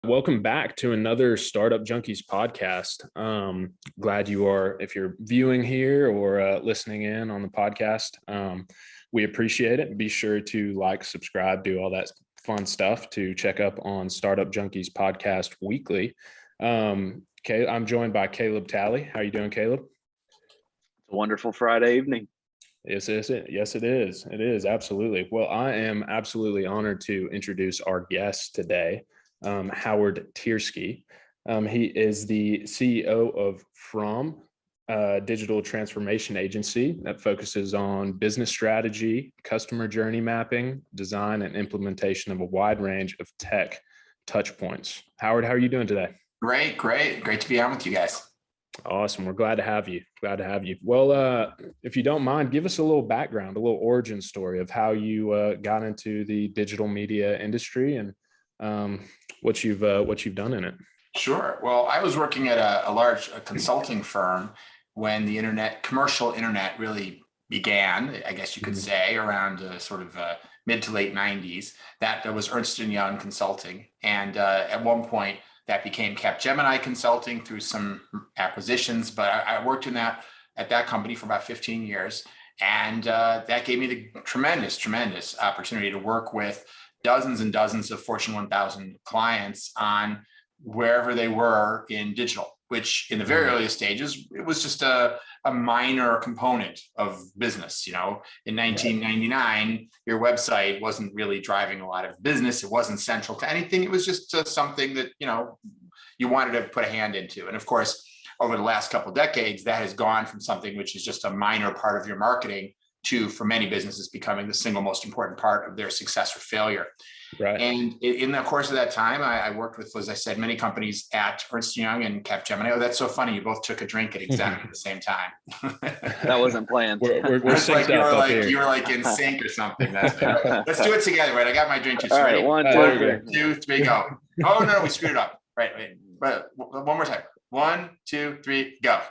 Welcome back to another Startup Junkies podcast. Glad you are, if you're viewing here or listening in on the podcast, we appreciate it. Be sure to like, subscribe, do all that fun stuff to check up on Startup Junkies podcast weekly. Okay, I'm joined by Caleb Talley. How are you doing, Caleb? It's a wonderful Friday evening. Yes, it is. It is. Absolutely. Well, I am absolutely honored to introduce our guest today. Howard Tiersky. He is the CEO of FROM, a digital transformation agency that focuses on business strategy, customer journey mapping, design, and implementation of a wide range of tech touch points. Howard, how are you doing today? Great to be on with you guys. Awesome. We're glad to have you. Well, if you don't mind, give us a little background, a little origin story of how you got into the digital media industry and what you've done in it. Sure. Well, I was working at a large consulting firm when the commercial internet really began, I guess you could say, around mid to late 90s. That was Ernst & Young Consulting. And at one point, that became Capgemini Consulting through some acquisitions. But I worked at that company for about 15 years. And that gave me the tremendous opportunity to work with dozens and dozens of Fortune 1000 clients on wherever they were in digital, which in the very earliest stages, it was just a minor component of business. You know, in 1999, your website wasn't really driving a lot of business. It wasn't central to anything. It was just something that, you wanted to put a hand into. And of course, over the last couple of decades, that has gone from something which is just a minor part of your marketing to, for many businesses, becoming the single most important part of their success or failure. Right. And in the course of that time, I worked with, as I said, many companies at Ernst & Young and Capgemini. Oh, that's so funny. You both took a drink at exactly the same time. That wasn't planned. We're like you were like in sync or something. That's right. Let's do it together. Right. I got my drink too. All right. 1, 2, 3, go. Oh, no, we screwed it up. Right. But one more time. 1, 2, 3, go.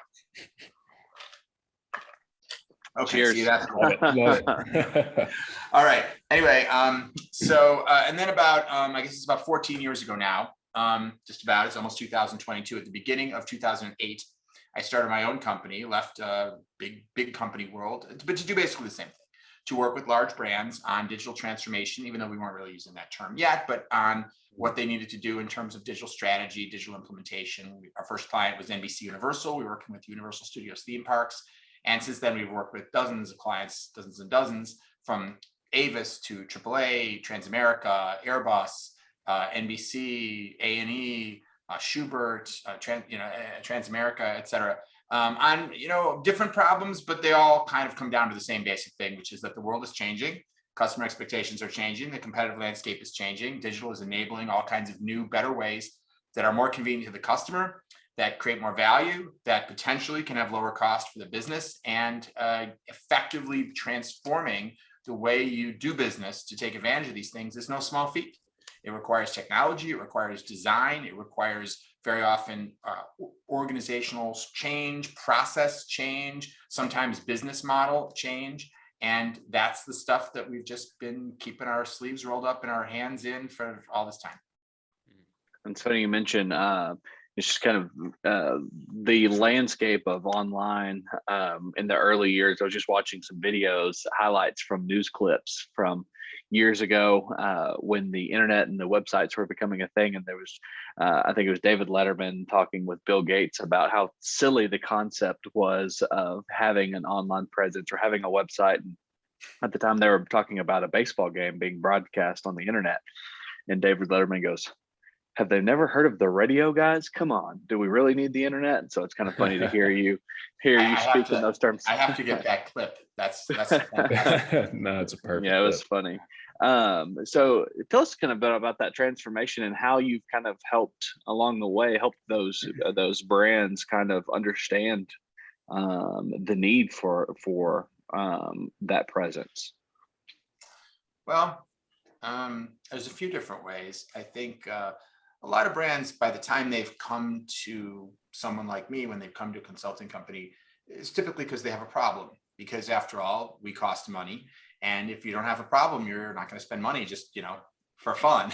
Okay, cheers. See, that's cool. All right. Anyway, and then about, I guess it's about 14 years ago now, it's almost 2022. At the beginning of 2008, I started my own company, left big company world, but to do basically the same thing, to work with large brands on digital transformation, even though we weren't really using that term yet, but on what they needed to do in terms of digital strategy, digital implementation. Our first client was NBC Universal. We were working with Universal Studios theme parks. And since then, we've worked with dozens of clients, dozens and dozens, from Avis to AAA, Transamerica, Airbus, NBC, A&E, Schubert, Transamerica, et cetera, on different problems, but they all kind of come down to the same basic thing, which is that the world is changing, customer expectations are changing, the competitive landscape is changing, digital is enabling all kinds of new, better ways that are more convenient to the customer, that create more value, that potentially can have lower cost for the business, and effectively transforming the way you do business to take advantage of these things is no small feat. It requires technology, it requires design, it requires very often organizational change, process change, sometimes business model change. And that's the stuff that we've just been keeping our sleeves rolled up and our hands in for all this time. It's funny you mentioned it's just kind of the landscape of online in the early years. I was just watching some videos, highlights from news clips from years ago when the internet and the websites were becoming a thing. And there was, I think it was David Letterman talking with Bill Gates about how silly the concept was of having an online presence or having a website. And at the time they were talking about a baseball game being broadcast on the internet. And David Letterman goes, "Have they never heard of the radio, guys? Come on, do we really need the internet?" And so it's kind of funny to hear you speak in those terms. I have to get that clip. That's no, it's a perfect. Yeah, it was funny. So tell us kind of about that transformation and how you've kind of helped along the way, helped those brands kind of understand the need for that presence. Well, there's a few different ways. I think a lot of brands, by the time they've come to someone like me, when they've come to a consulting company, it's typically because they have a problem. Because after all, we cost money. And if you don't have a problem, you're not going to spend money just, for fun.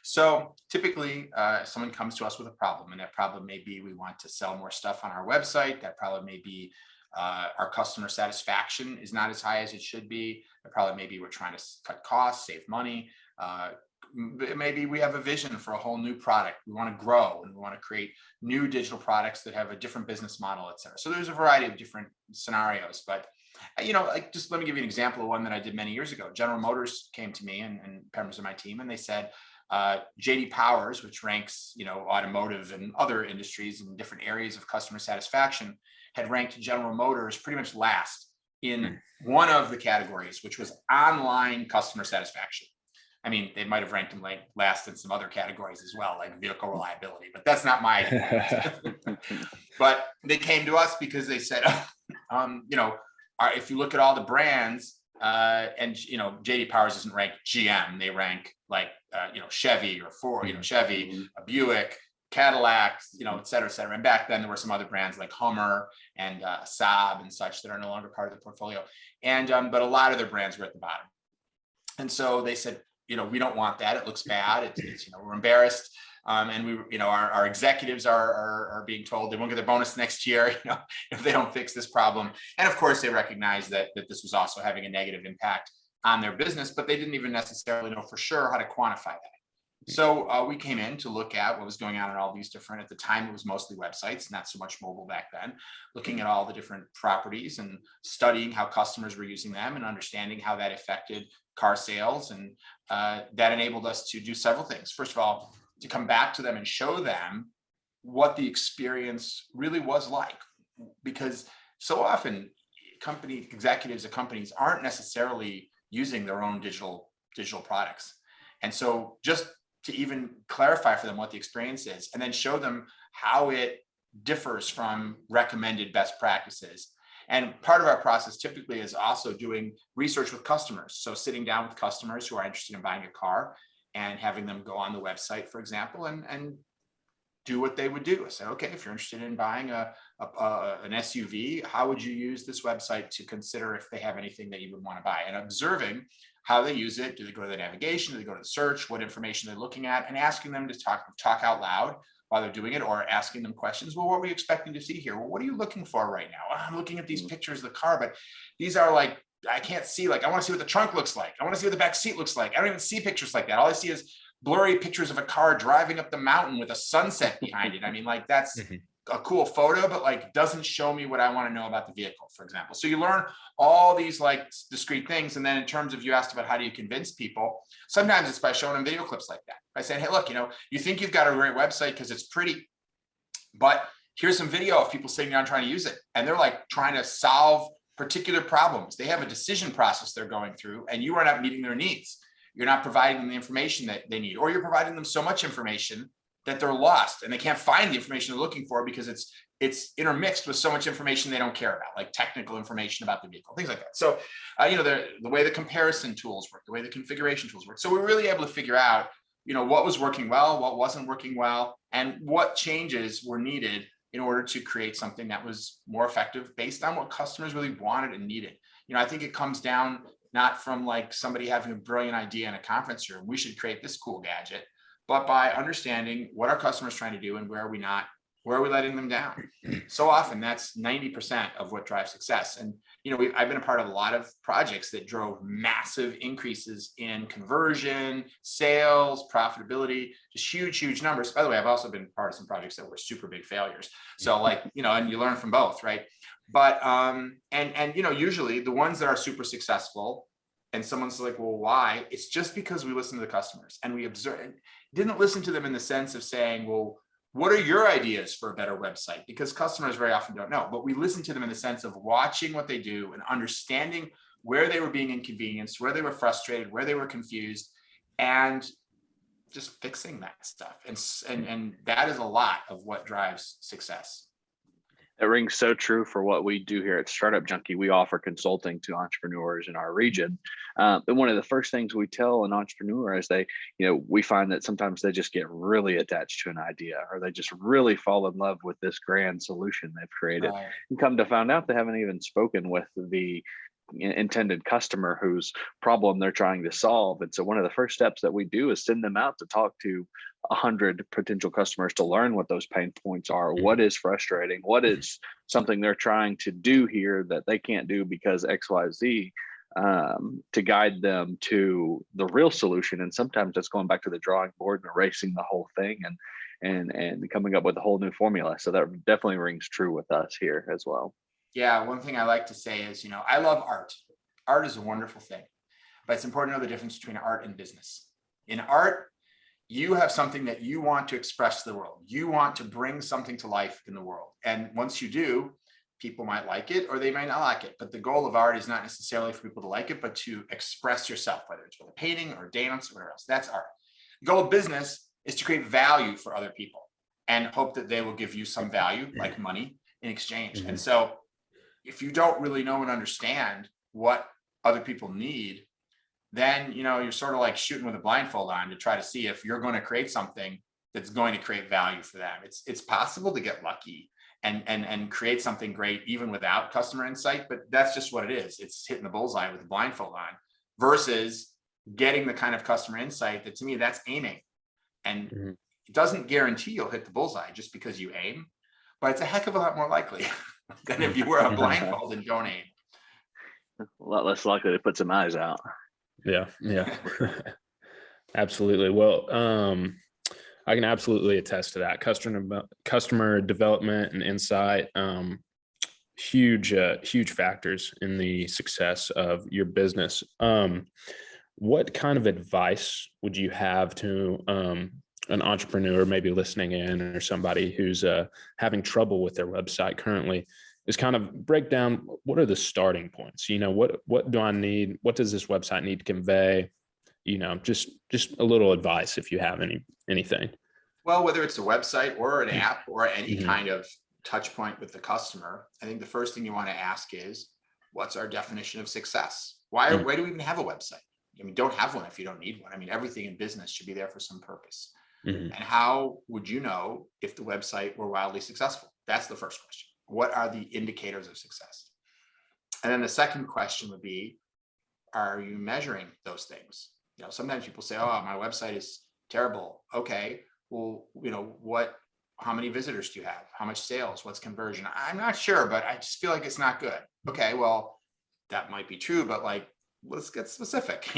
So typically, someone comes to us with a problem, and that problem may be we want to sell more stuff on our website. That problem may be our customer satisfaction is not as high as it should be. That problem may be we're trying to cut costs, save money. Maybe we have a vision for a whole new product. We want to grow and we want to create new digital products that have a different business model, et cetera. So there's a variety of different scenarios, but like just let me give you an example of one that I did many years ago. General Motors came to me and members of my team, and they said, JD Powers, which ranks, automotive and other industries in different areas of customer satisfaction, had ranked General Motors pretty much last in one of the categories, which was online customer satisfaction. I mean, they might have ranked them last in some other categories as well, like vehicle reliability, but that's not my idea. But they came to us because they said, if you look at all the brands, and JD Powers doesn't rank GM, they rank like Chevy or Ford, Chevy, a Buick, Cadillac, et cetera, et cetera. And back then there were some other brands like Hummer and Saab and such that are no longer part of the portfolio. And but a lot of their brands were at the bottom. And so they said, we don't want that. It looks bad. It's we're embarrassed. And we, our executives are being told they won't get their bonus next year, if they don't fix this problem. And of course, they recognize that this was also having a negative impact on their business, but they didn't even necessarily know for sure how to quantify that. So we came in to look at what was going on in all these different, at the time, it was mostly websites, not so much mobile back then, looking at all the different properties and studying how customers were using them and understanding how that affected car sales. And that enabled us to do several things. First of all, to come back to them and show them what the experience really was like, because so often company executives of companies aren't necessarily using their own digital products. And so just to even clarify for them what the experience is, and then show them how it differs from recommended best practices. And part of our process typically is also doing research with customers. So sitting down with customers who are interested in buying a car and having them go on the website, for example, and do what they would do. I say, okay, if you're interested in buying an SUV, how would you use this website to consider if they have anything that you would want to buy? And observing how they use it. Do they go to the navigation? Do they go to the search? What information they're looking at? And asking them to talk out loud while they're doing it, or asking them questions. Well, what are we expecting to see here? Well, what are you looking for right now? I'm looking at these pictures of the car, but these are like, I can't see, I want to see what the trunk looks like. I want to see what the back seat looks like. I don't even see pictures like that. All I see is blurry pictures of a car driving up the mountain with a sunset behind it. I mean, that's a cool photo, but doesn't show me what I want to know about the vehicle, for example. So you learn all these discrete things. And then in terms of, you asked about how do you convince people, sometimes it's by showing them video clips like that. By saying, hey, look, you think you've got a great website because it's pretty, but here's some video of people sitting down trying to use it. And they're trying to solve particular problems. They have a decision process they're going through, and you are not meeting their needs. You're not providing them the information that they need, or you're providing them so much information that they're lost and they can't find the information they're looking for because it's intermixed with so much information they don't care about, like technical information about the vehicle, things like that. So, the way the comparison tools work, the way the configuration tools work. So we're really able to figure out, what was working well, what wasn't working well, and what changes were needed in order to create something that was more effective based on what customers really wanted and needed. I think it comes down not from somebody having a brilliant idea in a conference room, we should create this cool gadget, but by understanding what our customers trying to do and where are we letting them down. So often that's 90% of what drives success. And, I've been a part of a lot of projects that drove massive increases in conversion, sales, profitability, just huge numbers. By the way, I've also been part of some projects that were super big failures. So and you learn from both, right? But, usually the ones that are super successful and someone's like, well, why? It's just because we listen to the customers and we observe, didn't listen to them in the sense of saying, well, what are your ideas for a better website? Because customers very often don't know, but we listen to them in the sense of watching what they do and understanding where they were being inconvenienced, where they were frustrated, where they were confused, and just fixing that stuff. And that is a lot of what drives success. That rings so true for what we do here at Startup Junkie. We offer consulting to entrepreneurs in our region. And one of the first things we tell an entrepreneur is we find that sometimes they just get really attached to an idea, or they just really fall in love with this grand solution they've created. And come to find out they haven't even spoken with the intended customer whose problem they're trying to solve. And so one of the first steps that we do is send them out to talk to 100 potential customers to learn what those pain points are, what is frustrating, what is something they're trying to do here that they can't do because XYZ, to guide them to the real solution. And sometimes that's going back to the drawing board and erasing the whole thing and coming up with a whole new formula. So that definitely rings true with us here as well. Yeah, one thing I like to say is, I love art. Art is a wonderful thing, but it's important to know the difference between art and business. In art, you have something that you want to express to the world. You want to bring something to life in the world. And once you do, people might like it or they might not like it. But the goal of art is not necessarily for people to like it, but to express yourself, whether it's with a painting or dance or whatever else. That's art. The goal of business is to create value for other people and hope that they will give you some value, like money, in exchange. And so if you don't really know and understand what other people need, then you're sort of like shooting with a blindfold on to try to see if you're going to create something that's going to create value for them. It's possible to get lucky and create something great even without customer insight, but that's just what it is. It's hitting the bullseye with a blindfold on versus getting the kind of customer insight that, to me, that's aiming. And it doesn't guarantee you'll hit the bullseye just because you aim, but it's a heck of a lot more likely than if you wear a blindfold and don't aim. A lot less likely to put some eyes out. Yeah. Absolutely. Well, I can absolutely attest to that. Customer development and insight, huge factors in the success of your business. What kind of advice would you have to an entrepreneur maybe listening in, or somebody who's having trouble with their website currently, is kind of break down what are the starting points? What do I need? What does this website need to convey? Just a little advice if you have anything. Well, whether it's a website or an app or any kind of touch point with the customer, I think the first thing you want to ask is, what's our definition of success? Why do we even have a website? Don't have one if you don't need one. Everything in business should be there for some purpose. And how would you know if the website were wildly successful? That's the first question. What are the indicators of success? And then the second question would be, are you measuring those things? Sometimes people say, oh, my website is terrible. Okay, well, how many visitors do you have? How much sales? What's conversion? I'm not sure, but I just feel like it's not good. Okay, well, that might be true, but let's get specific,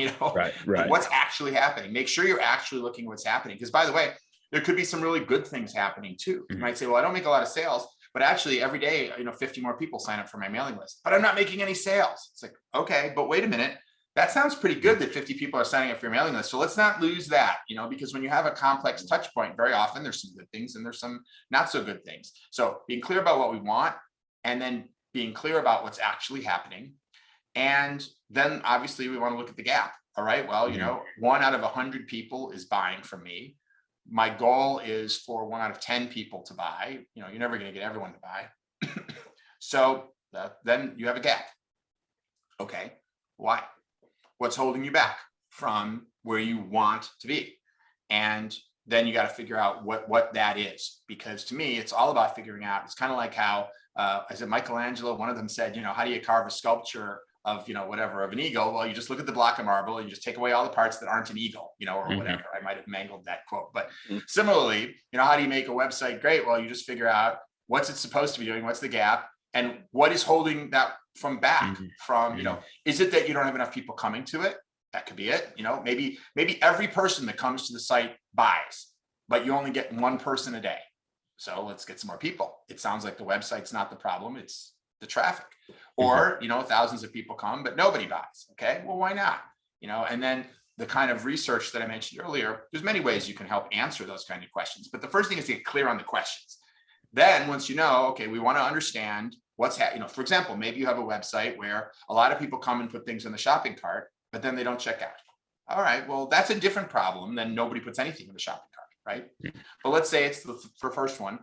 Right. What's actually happening? Make sure you're actually looking at what's happening. Because, by the way, there could be some really good things happening too. You might say, well, I don't make a lot of sales, but actually every day, 50 more people sign up for my mailing list, but I'm not making any sales. It's like, okay, but wait a minute. That sounds pretty good that 50 people are signing up for your mailing list. So let's not lose that, because when you have a complex touch point, very often there's some good things and there's some not so good things. So being clear about what we want, and then being clear about what's actually happening. And then obviously we want to look at the gap. All right, well, 1 out of 100 people is buying from me. My goal is for 1 out of 10 people to buy. You're never going to get everyone to buy. So then you have a gap. Okay, why? What's holding you back from where you want to be? And then you got to figure out what that is, because to me, it's all about figuring out. It's kind of like how, is it Michelangelo? One of them said, how do you carve a sculpture of, of an eagle? Well, you just look at the block of marble and you just take away all the parts that aren't an eagle, or whatever. I might have mangled that quote, but similarly, how do you make a website great? Well, you just figure out what's it supposed to be doing, what's the gap, and what is holding that from back from, is it that you don't have enough people coming to it? That could be it. Maybe every person that comes to the site buys, but you only get one person a day. So let's get some more people. It sounds like the website's not the problem. It's the traffic. Or, thousands of people come, but nobody buys. Okay, well, why not? And then the kind of research that I mentioned earlier, there's many ways you can help answer those kind of questions. But the first thing is to get clear on the questions. Then once okay, we want to understand what's happening. For example, maybe you have a website where a lot of people come and put things in the shopping cart, but then they don't check out. All right, well, that's a different problem than nobody puts anything in the shopping cart, right? But let's say it's the first one.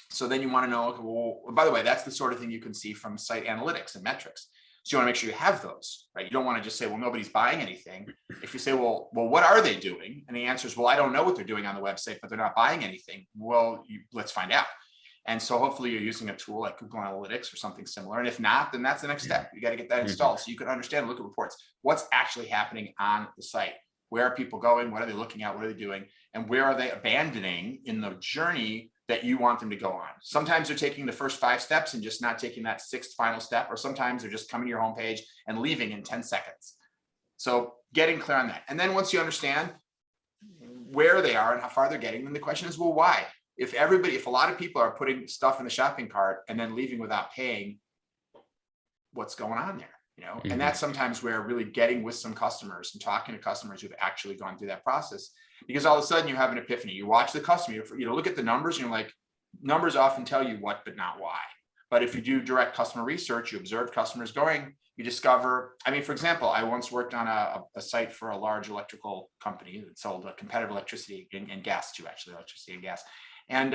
So then you want to know, okay, well, by the way, that's the sort of thing you can see from site analytics and metrics. So you want to make sure you have those, right? You don't want to just say, well, nobody's buying anything. If you say, well, what are they doing? And the answer is, well, I don't know what they're doing on the website, but they're not buying anything. Well, let's find out. And so hopefully you're using a tool like Google Analytics or something similar. And if not, then that's the next step. You got to get that installed so you can understand, look at reports, what's actually happening on the site. Where are people going? What are they looking at? What are they doing? And where are they abandoning in the journey that you want them to go on? Sometimes they're taking the first 5 steps and just not taking that 6th final step, or sometimes they're just coming to your homepage and leaving in 10 seconds. So getting clear on that. And then once you understand where they are and how far they're getting, then the question is, well, why? If a lot of people are putting stuff in the shopping cart and then leaving without paying, what's going on there? And that's sometimes where really getting with some customers and talking to customers who've actually gone through that process, because all of a sudden you have an epiphany. You watch the customer, look at the numbers, and you're like, numbers often tell you what, but not why. But if you do direct customer research, you observe customers going, you discover, for example, I once worked on a site for a large electrical company that sold competitive electricity and gas too, actually, electricity and gas. And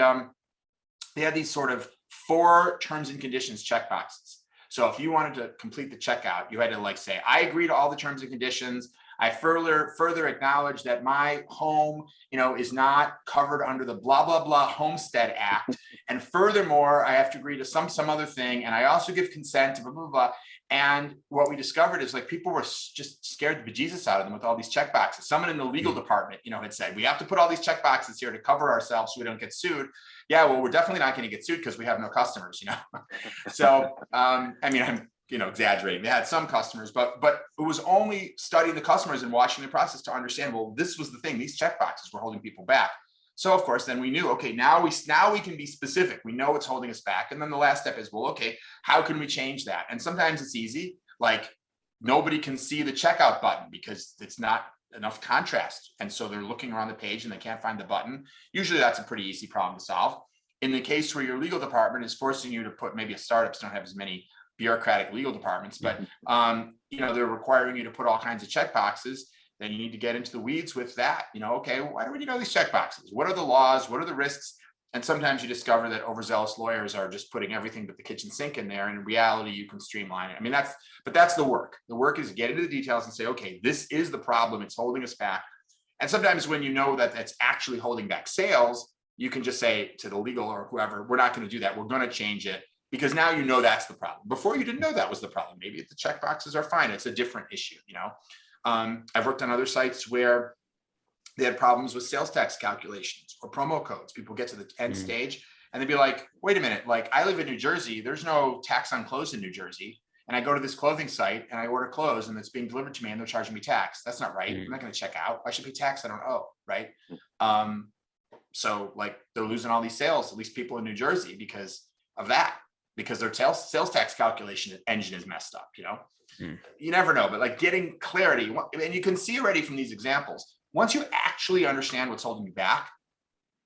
they had these sort of 4 terms and conditions checkboxes. So if you wanted to complete the checkout, you had to say, I agree to all the terms and conditions. I further acknowledge that my home, is not covered under the blah, blah, blah Homestead Act. And furthermore, I have to agree to some other thing. And I also give consent to blah, blah, blah. And what we discovered is people were just scared the bejesus out of them with all these checkboxes. Someone in the legal department, had said, we have to put all these checkboxes here to cover ourselves so we don't get sued. Yeah, well, we're definitely not going to get sued because we have no customers, So, I'm exaggerating. They had some customers, but it was only studying the customers and watching the process to understand, well, this was the thing. These checkboxes were holding people back. So of course, then we knew, okay, now we can be specific. We know what's holding us back. And then the last step is, well, okay, how can we change that? And sometimes it's easy. Nobody can see the checkout button because it's not enough contrast. And so they're looking around the page and they can't find the button. Usually that's a pretty easy problem to solve. In the case where your legal department is forcing you to put, maybe startups don't have as many bureaucratic legal departments, but they're requiring you to put all kinds of checkboxes. Then you need to get into the weeds with that. Okay, why do we need all these checkboxes? What are the laws? What are the risks? And sometimes you discover that overzealous lawyers are just putting everything but the kitchen sink in there. And in reality, you can streamline it. That's the work. The work is to get into the details and say, okay, this is the problem. It's holding us back. And sometimes when you know that that's actually holding back sales, you can just say to the legal or whoever, we're not going to do that. We're going to change it. Because now that's the problem. Before you didn't know that was the problem. Maybe if the checkboxes are fine, it's a different issue. I've worked on other sites where they had problems with sales tax calculations or promo codes. People get to the end stage and they'd be like, wait a minute, I live in New Jersey. There's no tax on clothes in New Jersey. And I go to this clothing site and I order clothes and it's being delivered to me and they're charging me tax. That's not right. I'm not going to check out. I should pay tax I don't owe, right? So they're losing all these sales, at least people in New Jersey, because of that. Because their sales tax calculation engine is messed up, You never know, but getting clarity, and you can see already from these examples, once you actually understand what's holding you back,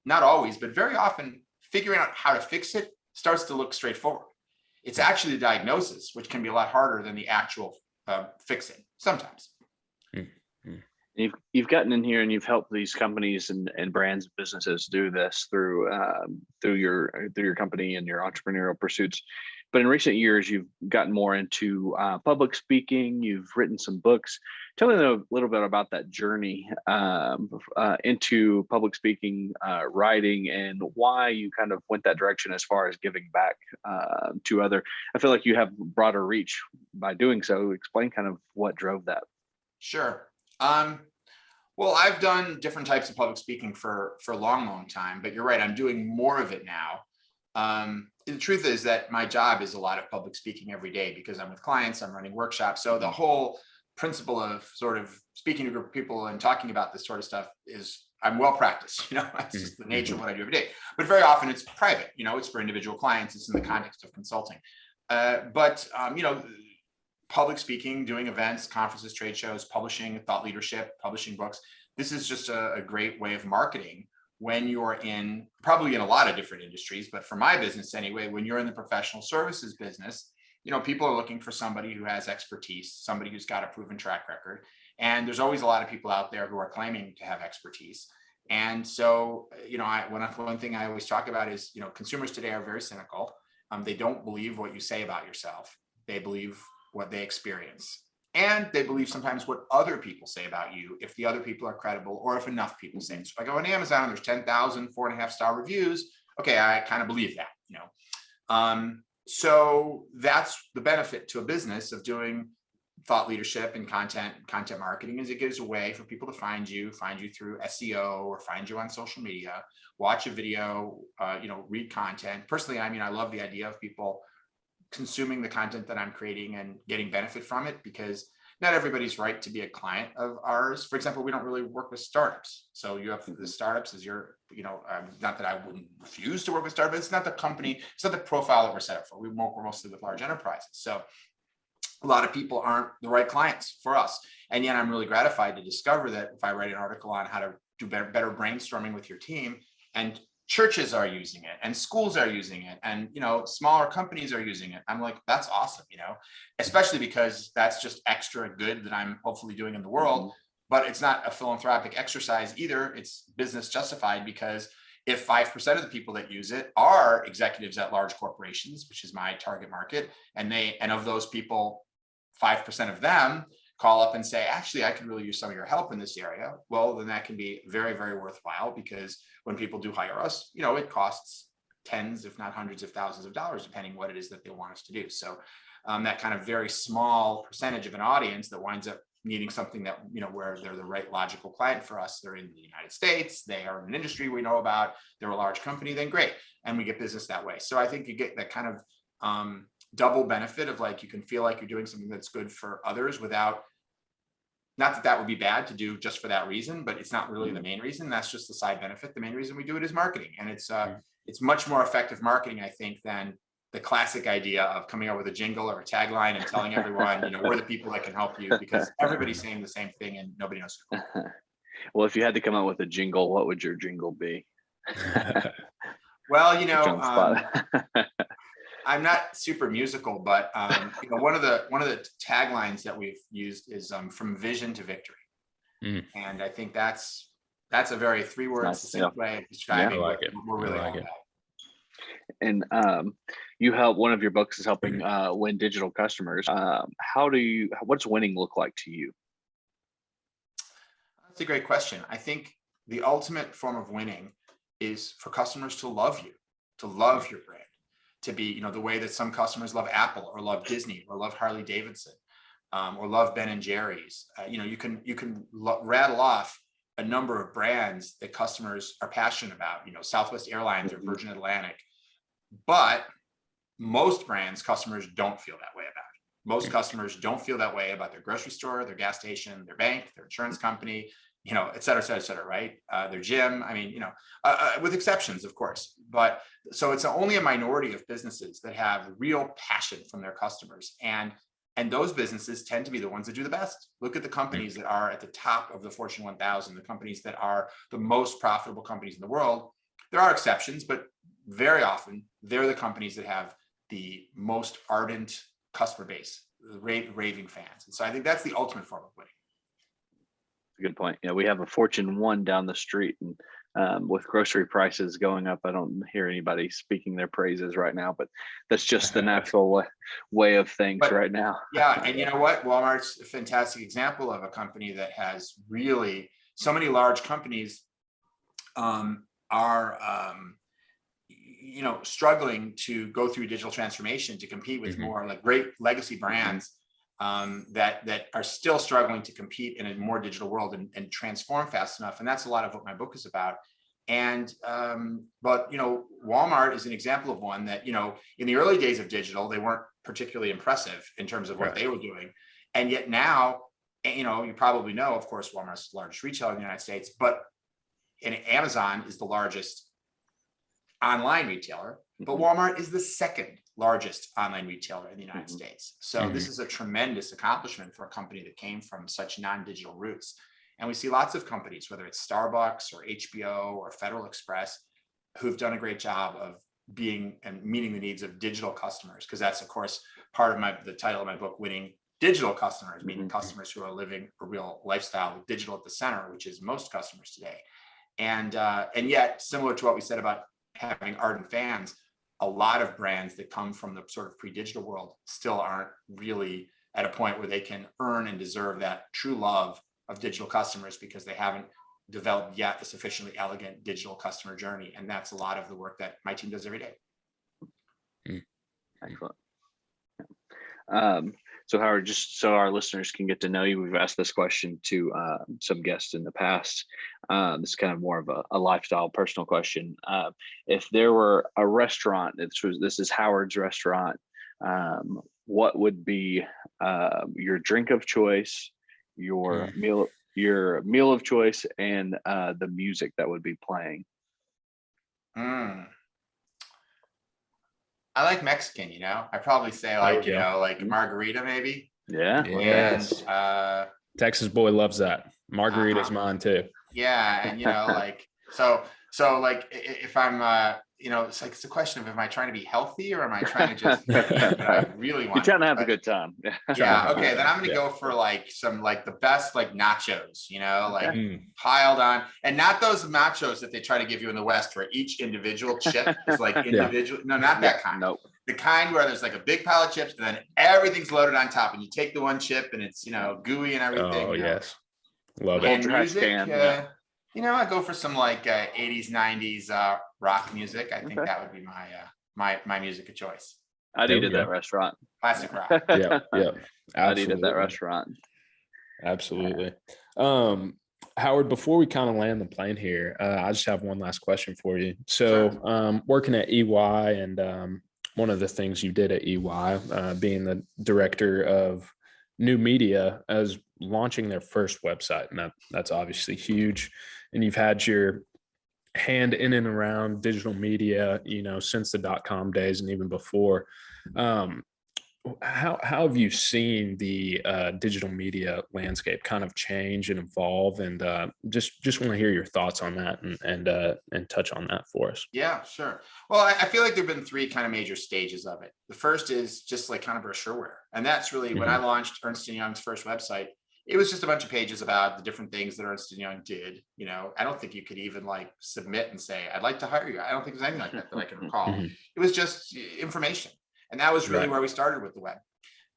not always, but very often figuring out how to fix it starts to look straightforward. It's actually the diagnosis, which can be a lot harder than the actual fixing sometimes. You've gotten in here and you've helped these companies and brands and businesses do this through your company and your entrepreneurial pursuits. But in recent years, you've gotten more into public speaking. You've written some books. Tell me a little bit about that journey into public speaking, writing, and why you kind of went that direction as far as giving back to other. I feel like you have broader reach by doing so. Explain kind of what drove that. Sure. Well, I've done different types of public speaking for a long time, but you're right. I'm doing more of it now. The truth is that my job is a lot of public speaking every day because I'm with clients, I'm running workshops. So the whole principle of sort of speaking to a group of people and talking about this sort of stuff is I'm well practiced, that's just the nature of what I do every day. But very often it's private, it's for individual clients. It's in the context of consulting. But public speaking, doing events, conferences, trade shows, publishing, thought leadership, publishing books. This is just a great way of marketing when you're probably in a lot of different industries, but for my business anyway, when you're in the professional services business, people are looking for somebody who has expertise, somebody who's got a proven track record. And there's always a lot of people out there who are claiming to have expertise. And so, one thing I always talk about is, consumers today are very cynical. They don't believe what you say about yourself. They believe what they experience. And they believe sometimes what other people say about you, if the other people are credible or if enough people say it. So if I go on Amazon and there's 10,000 4.5-star reviews, okay, I kind of believe that, So that's the benefit to a business of doing thought leadership and content marketing, is it gives a way for people to find you through SEO or find you on social media, watch a video, read content. Personally, I love the idea of people consuming the content that I'm creating and getting benefit from it, because not everybody's right to be a client of ours. For example, we don't really work with startups. So you have the startups as your, not that I wouldn't refuse to work with startups, it's not the company, it's not the profile that we're set up for. We work mostly with large enterprises. So a lot of people aren't the right clients for us. And yet I'm really gratified to discover that if I write an article on how to do better brainstorming with your team, and churches are using it and schools are using it and smaller companies are using it, I'm like, that's awesome, especially because that's just extra good that I'm hopefully doing in the world. But it's not a philanthropic exercise either. It's business justified, because if 5% of the people that use it are executives at large corporations, which is my target market, and of those people, 5% of them call up and say, actually, I could really use some of your help in this area, well, then that can be very, very worthwhile, because when people do hire us, it costs tens, if not hundreds of thousands of dollars, depending what it is that they want us to do. So that kind of very small percentage of an audience that winds up needing something that, where they're the right logical client for us, they're in the United States, they are in an industry we know about, they're a large company, then great. And we get business that way. So I think you get that kind of double benefit of, like, you can feel like you're doing something that's good for others without, not that would be bad to do just for that reason, but it's not really the main reason. That's just the side benefit. The main reason we do it is marketing. And it's much more effective marketing, I think, than the classic idea of coming up with a jingle or a tagline and telling everyone, we're the people that can help you, because everybody's saying the same thing and nobody knows. Well, if you had to come up with a jingle, what would your jingle be? Well, I'm not super musical, but one of the taglines that we've used is from vision to victory. And I think that's a very three-word succinct way of describing what we're really all about. And you help, one of your books is helping win digital customers. What's winning look like to you? That's a great question. I think the ultimate form of winning is for customers to love you, to love your brand, to be, the way that some customers love Apple or love Disney or love Harley Davidson or love Ben and Jerry's. You can rattle off a number of brands that customers are passionate about, Southwest Airlines or Virgin Atlantic. But most brands, customers don't feel that way about. Most customers don't feel that way about their grocery store, their gas station, their bank, their insurance company, et cetera, right? Their gym. With exceptions, of course. But so it's only a minority of businesses that have real passion from their customers. And those businesses tend to be the ones that do the best. Look at the companies that are at the top of the Fortune 1000, the companies that are the most profitable companies in the world. There are exceptions, but very often they're the companies that have the most ardent customer base, raving fans. And so I think that's the ultimate form of winning. Good point. We have a Fortune 1 down the street, and with grocery prices going up, I don't hear anybody speaking their praises right now, but that's just the natural way of things right now. Yeah. And you know what? Walmart's a fantastic example of a company that has really, so many large companies are struggling to go through digital transformation to compete with more like great legacy brands that are still struggling to compete in a more digital world and transform fast enough. And that's a lot of what my book is about. And but Walmart is an example of one that in the early days of digital, they weren't particularly impressive in terms of what they were doing. And yet now, you probably know, of course, Walmart's the largest retailer in the United States, but Amazon is the largest online retailer, but Walmart is the second largest online retailer in the United States. So this is a tremendous accomplishment for a company that came from such non-digital roots. And we see lots of companies, whether it's Starbucks or HBO or Federal Express, who've done a great job of being and meeting the needs of digital customers, because that's, of course, part of the title of my book, Winning Digital Customers, meaning customers who are living a real lifestyle with digital at the center, which is most customers today. And yet, similar to what we said about having ardent fans, a lot of brands that come from the sort of pre-digital world still aren't really at a point where they can earn and deserve that true love of digital customers, because they haven't developed yet a sufficiently elegant digital customer journey. And that's a lot of the work that my team does every day. Excellent. So Howard, just so our listeners can get to know you, we've asked this question to some guests in the past. This is kind of more of a lifestyle, personal question. If there were a restaurant, this is Howard's restaurant, what would be your drink of choice, your meal of choice, and the music that would be playing? I like Mexican, I'd probably say like, like margarita maybe. Yeah. Yes. And Texas boy loves that. Margarita's mine too. yeah. And like, so like if I'm it's a question of, am I trying to be healthy or am I trying to just eat what I really want? You're trying to have a good time. Yeah. Okay. Then I'm going to go for like some, like the best, like nachos, like piled on, and not those nachos that they try to give you in the West where each individual chip is like individual. No, not that kind. Nope. The kind where there's like a big pile of chips and then everything's loaded on top and you take the one chip and it's, gooey and everything. Oh, yes. Love and it. Music, I go for some like 80s, 90s rock music. I think that would be my music of choice. I'd eat at that restaurant. Classic rock. Yeah. I'd eat at that restaurant. Absolutely. Howard, before we kind of land the plane here, I just have one last question for you. So working at EY, and one of the things you did at EY, being the director of new media, as launching their first website, and that's obviously huge. And you've had your hand in and around digital media, since the .com days and even before. How have you seen the digital media landscape kind of change and evolve? And just want to hear your thoughts on that and touch on that for us. Yeah, sure. Well, I feel like there've been three kind of major stages of it. The first is just like kind of brochureware, and that's really when I launched Ernst & Young's first website. It was just a bunch of pages about the different things that Ernst & Young did. I don't think you could even like submit and say, I'd like to hire you. I don't think there's anything like that I can recall. It was just information. And that was really where we started with the web.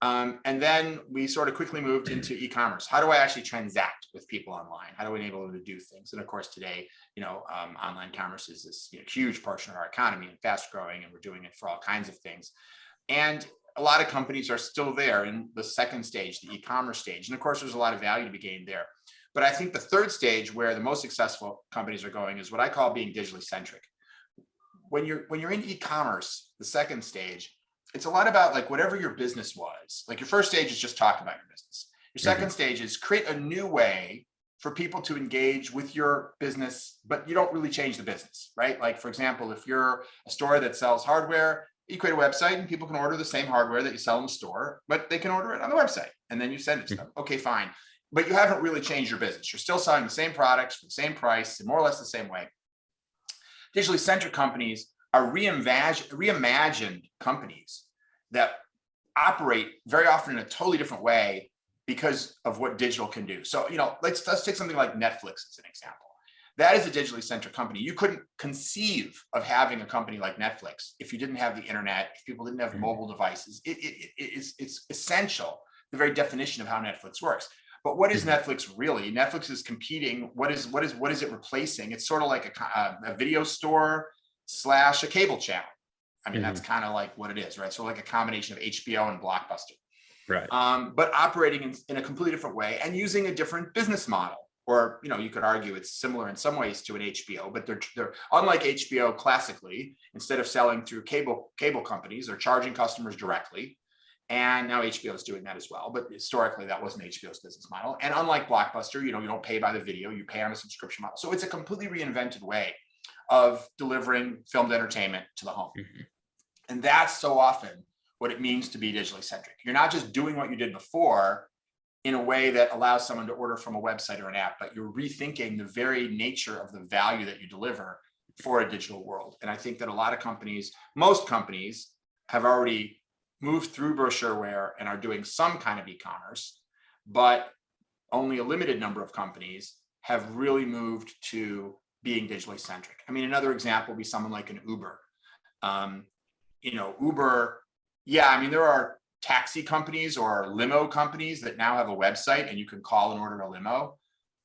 And then we sort of quickly moved into e-commerce. How do I actually transact with people online? How do we enable them to do things? And of course, today, online commerce is this huge portion of our economy and fast growing, and we're doing it for all kinds of things. And a lot of companies are still there in the second stage, the e-commerce stage. And of course, there's a lot of value to be gained there. But I think the third stage, where the most successful companies are going, is what I call being digitally centric. When you're in e-commerce, the second stage, it's a lot about like whatever your business was. Like your first stage is just talk about your business. Your second stage is create a new way for people to engage with your business, but you don't really change the business, right? Like, for example, if you're a store that sells hardware, you create a website and people can order the same hardware that you sell in the store, but they can order it on the website and then you send it to them. Okay, fine. But you haven't really changed your business. You're still selling the same products for the same price, more or less the same way. Digitally centric companies are reimagined companies that operate very often in a totally different way because of what digital can do. So, let's take something like Netflix as an example. That is a digitally centric company. You couldn't conceive of having a company like Netflix if you didn't have the internet, if people didn't have mobile devices. It's essential, the very definition of how Netflix works. But what is Netflix really? Netflix is competing. What is it replacing? It's sort of like a video store / a cable channel. I mean, that's kind of like what it is, right? So like a combination of HBO and Blockbuster. Right. But operating in a completely different way and using a different business model. Or, you could argue it's similar in some ways to an HBO, but they're unlike HBO classically. Instead of selling through cable companies, they're charging customers directly. And now HBO is doing that as well. But historically, that wasn't HBO's business model. And unlike Blockbuster, you don't pay by the video, you pay on a subscription model. So it's a completely reinvented way of delivering filmed entertainment to the home. And that's so often what it means to be digitally centric. You're not just doing what you did before in a way that allows someone to order from a website or an app, but you're rethinking the very nature of the value that you deliver for a digital world. And I think that a lot of companies, most companies, have already moved through brochureware and are doing some kind of e-commerce, but only a limited number of companies have really moved to being digitally centric. I mean, another example would be someone like an Uber. Uber, there are taxi companies or limo companies that now have a website and you can call and order a limo.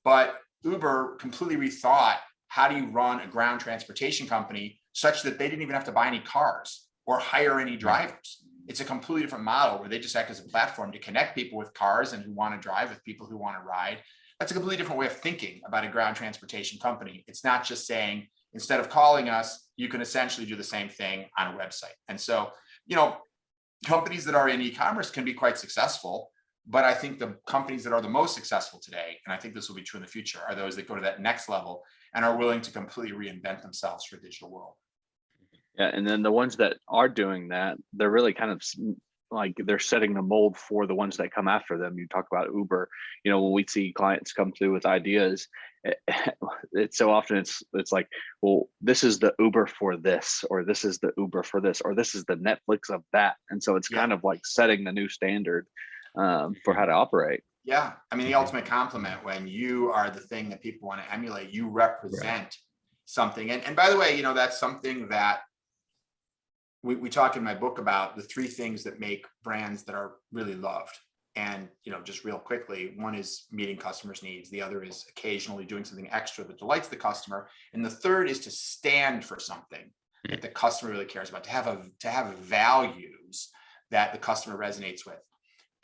But Uber completely rethought how do you run a ground transportation company such that they didn't even have to buy any cars or hire any drivers. It's a completely different model where they just act as a platform to connect people with cars and who want to drive with people who want to ride. That's a completely different way of thinking about a ground transportation company. It's not just saying, instead of calling us, you can essentially do the same thing on a website. And so, companies that are in e-commerce can be quite successful, but I think the companies that are the most successful today, and I think this will be true in the future, are those that go to that next level and are willing to completely reinvent themselves for a digital world. Yeah, and then the ones that are doing that, they're really kind of like they're setting the mold for the ones that come after them. You talk about Uber, when we see clients come through with ideas, it's so often it's like, well, this is the Uber for this, or this is the Uber for this, or this is the Netflix of that. And so it's kind of like setting the new standard for how to operate. Yeah, I mean, the ultimate compliment when you are the thing that people want to emulate, you represent something. And by the way, that's something that we talk in my book about the 3 things that make brands that are really loved. And, just real quickly, one is meeting customers' needs. The other is occasionally doing something extra that delights the customer. And the third is to stand for something that the customer really cares about, to have values that the customer resonates with.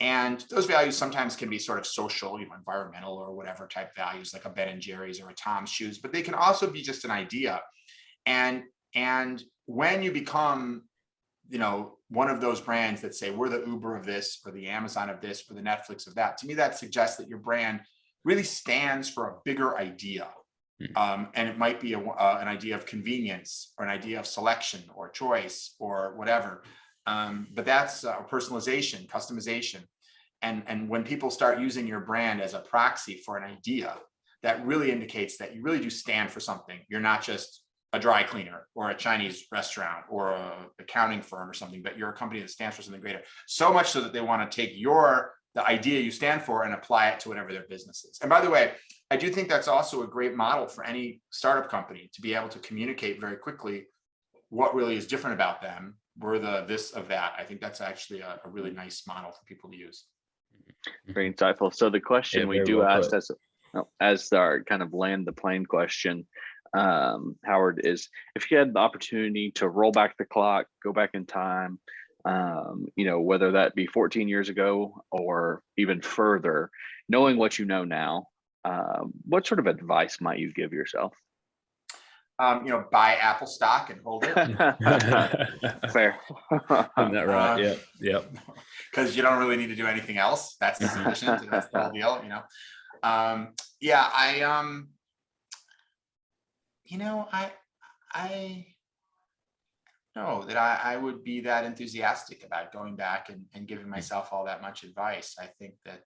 And those values sometimes can be sort of social, environmental or whatever type values, like a Ben and Jerry's or a Tom's Shoes, but they can also be just an idea. And when you become, one of those brands that say we're the Uber of this, or the Amazon of this, or the Netflix of that, to me, that suggests that your brand really stands for a bigger idea. And it might be an idea of convenience, or an idea of selection or choice or whatever. But that's personalization, customization. And when people start using your brand as a proxy for an idea, that really indicates that you really do stand for something. You're not just a dry cleaner or a Chinese restaurant or a accounting firm or something, but you're a company that stands for something greater. So much so that they want to take the idea you stand for and apply it to whatever their business is. And by the way, I do think that's also a great model for any startup company to be able to communicate very quickly what really is different about them. We're the this of that. I think that's actually a really nice model for people to use. Very insightful. So the question we do ask as our kind of land the plane question, Howard, is if you had the opportunity to roll back the clock, go back in time, whether that be 14 years ago or even further, knowing what you know now, what sort of advice might you give yourself? Buy Apple stock and hold it. Fair. Isn't that right? Yep. Because you don't really need to do anything else. That's sufficient. That's the whole deal. I know that I would be that enthusiastic about going back and giving myself all that much advice. I think that,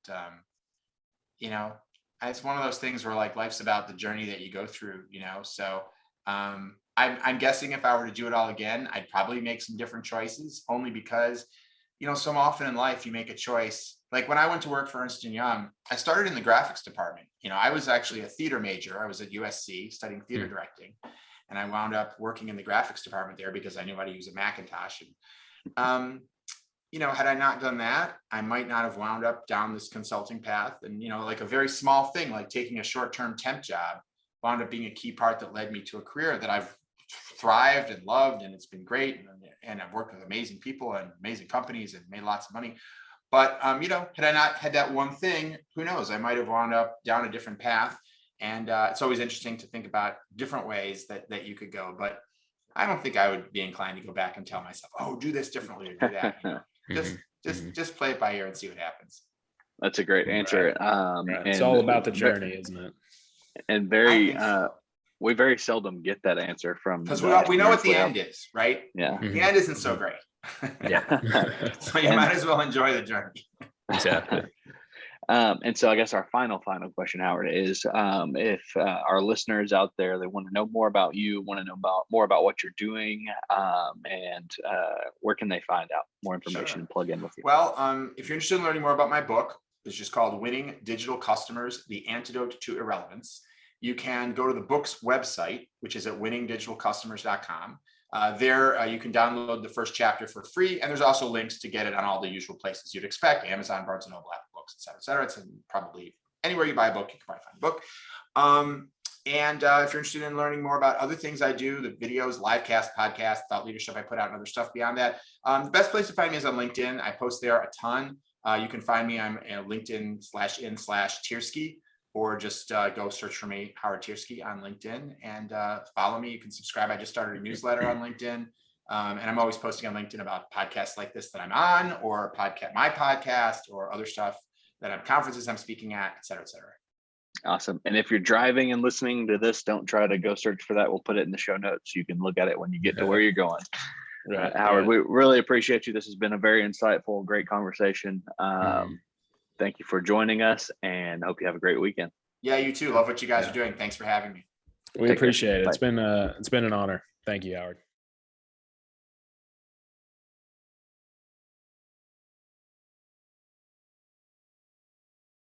it's one of those things where like life's about the journey that you go through, so I'm guessing if I were to do it all again, I'd probably make some different choices, only because, so often in life you make a choice. Like when I went to work for Ernst & Young, I started in the graphics department. I was actually a theater major. I was at USC studying theater directing, and I wound up working in the graphics department there because I knew how to use a Macintosh. And, had I not done that, I might not have wound up down this consulting path. And, like a very small thing, like taking a short-term temp job, wound up being a key part that led me to a career that I've thrived and loved, and it's been great. And I've worked with amazing people and amazing companies and made lots of money. But, had I not had that one thing, who knows, I might have wound up down a different path. And it's always interesting to think about different ways that you could go. But I don't think I would be inclined to go back and tell myself, oh, do this differently or do that. Just play it by ear and see what happens. That's a great answer. Right. It's all about the journey, isn't it? And we very seldom get that answer from, because we know what the end is, right? Yeah. The end isn't so great. Yeah. So you might as well enjoy the journey. Exactly. And so I guess our final question, Howard, is if our listeners out there, they want to know more about you, want to know more about what you're doing, and where can they find out more information and plug in with you? Well, if you're interested in learning more about my book, it's just called Winning Digital Customers, The Antidote to Irrelevance. You can go to the book's website, which is at winningdigitalcustomers.com. There, you can download the first chapter for free, and there's also links to get it on all the usual places you'd expect: Amazon, Barnes & Noble, Apple Books, et cetera, et cetera. It's probably anywhere you buy a book, you can probably find a book. And if you're interested in learning more about other things I do, the videos, live cast, podcast, thought leadership, I put out and other stuff beyond that. The best place to find me is on LinkedIn. I post there a ton. You can find me on LinkedIn/in/Tiersky, or just go search for me, Howard Tiersky, on LinkedIn, and follow me. You can subscribe. I just started a newsletter on LinkedIn. And I'm always posting on LinkedIn about podcasts like this that I'm on, or my podcast, or other stuff that I'm conferences I'm speaking at, et cetera, et cetera. Awesome. And if you're driving and listening to this, don't try to go search for that. We'll put it in the show notes. You can look at it when you get to where you're going. Right, Howard, we really appreciate you. This has been a very insightful, great conversation. Thank you for joining us, and hope you have a great weekend. Yeah, you too. Love what you guys are doing. Thanks for having me. We Take care. appreciate it. Bye. It's been an honor. Thank you, Howard.